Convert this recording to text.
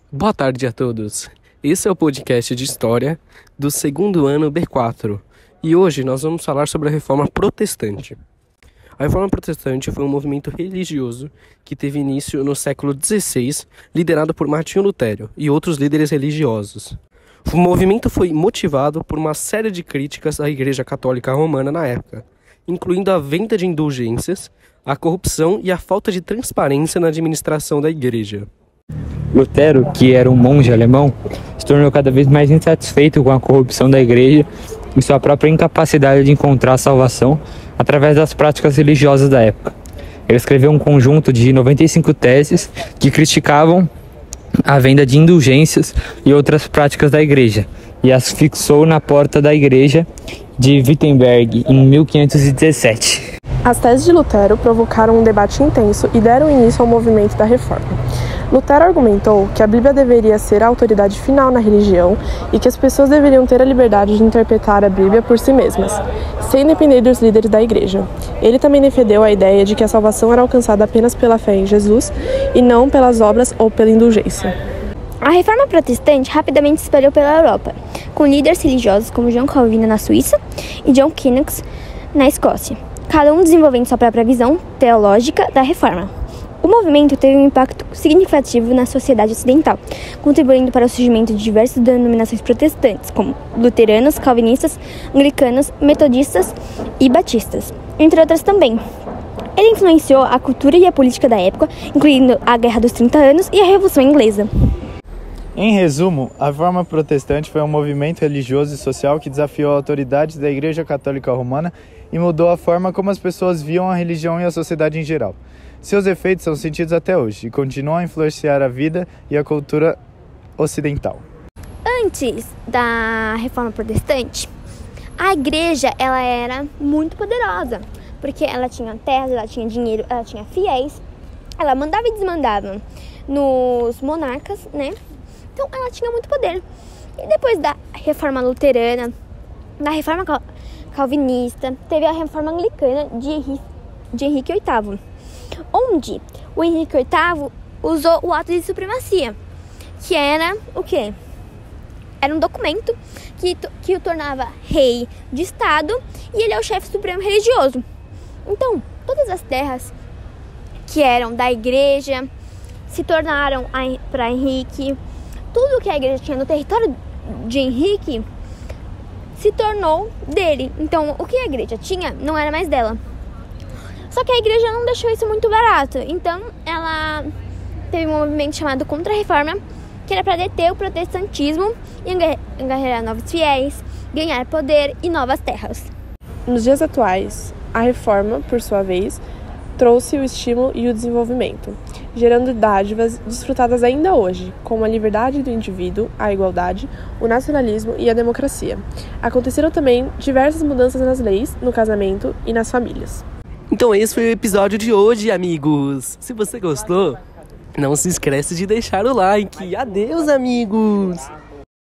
Boa tarde a todos. Esse é o podcast de História do segundo ano B4 e hoje nós vamos falar sobre a Reforma Protestante. A Reforma Protestante foi um movimento religioso que teve início no século XVI, liderado por Martinho Lutero e outros líderes religiosos. O movimento foi motivado por uma série de críticas à Igreja Católica Romana na época, incluindo a venda de indulgências, a corrupção e a falta de transparência na administração da Igreja. Lutero, que era um monge alemão, se tornou cada vez mais insatisfeito com a corrupção da Igreja e sua própria incapacidade de encontrar salvação através das práticas religiosas da época. Ele escreveu um conjunto de 95 teses que criticavam a venda de indulgências e outras práticas da Igreja, e as fixou na porta da Igreja de Wittenberg em 1517. As teses de Lutero provocaram um debate intenso e deram início ao movimento da Reforma. Lutero argumentou que a Bíblia deveria ser a autoridade final na religião e que as pessoas deveriam ter a liberdade de interpretar a Bíblia por si mesmas, sem depender dos líderes da Igreja. Ele também defendeu a ideia de que a salvação era alcançada apenas pela fé em Jesus e não pelas obras ou pela indulgência. A Reforma Protestante rapidamente se espalhou pela Europa, com líderes religiosos como João Calvino na Suíça e John Knox na Escócia, cada um desenvolvendo sua própria visão teológica da Reforma. O movimento teve um impacto significativo na sociedade ocidental, contribuindo para o surgimento de diversas denominações protestantes, como luteranos, calvinistas, anglicanos, metodistas e batistas, entre outras também. Ele influenciou a cultura e a política da época, incluindo a Guerra dos 30 Anos e a Revolução Inglesa. Em resumo, a Reforma Protestante foi um movimento religioso e social que desafiou autoridades da Igreja Católica Romana e mudou a forma como as pessoas viam a religião e a sociedade em geral. Seus efeitos são sentidos até hoje e continuam a influenciar a vida e a cultura ocidental. Antes da Reforma Protestante, a Igreja ela era muito poderosa, porque ela tinha terras, ela tinha dinheiro, ela tinha fiéis, ela mandava e desmandava nos monarcas, né? Então ela tinha muito poder. E depois da Reforma Luterana, da Reforma Calvinista, teve a Reforma Anglicana de Henrique VIII, onde o Henrique VIII usou o ato de supremacia, que era o quê? Era um documento que o tornava rei de Estado e ele é o chefe supremo religioso. Então, todas as terras que eram da igreja se tornaram para Henrique. Tudo que a igreja tinha no território de Henrique se tornou dele. Então, o que a igreja tinha não era mais dela. Só que a igreja não deixou isso muito barato. Então, ela teve um movimento chamado Contra-Reforma, que era para deter o protestantismo e angariar novos fiéis, ganhar poder e novas terras. Nos dias atuais, a Reforma, por sua vez, trouxe o estímulo e o desenvolvimento, gerando dádivas desfrutadas ainda hoje, como a liberdade do indivíduo, a igualdade, o nacionalismo e a democracia. Aconteceram também diversas mudanças nas leis, no casamento e nas famílias. Então esse foi o episódio de hoje, amigos. Se você gostou, não se esquece de deixar o like. Adeus, amigos!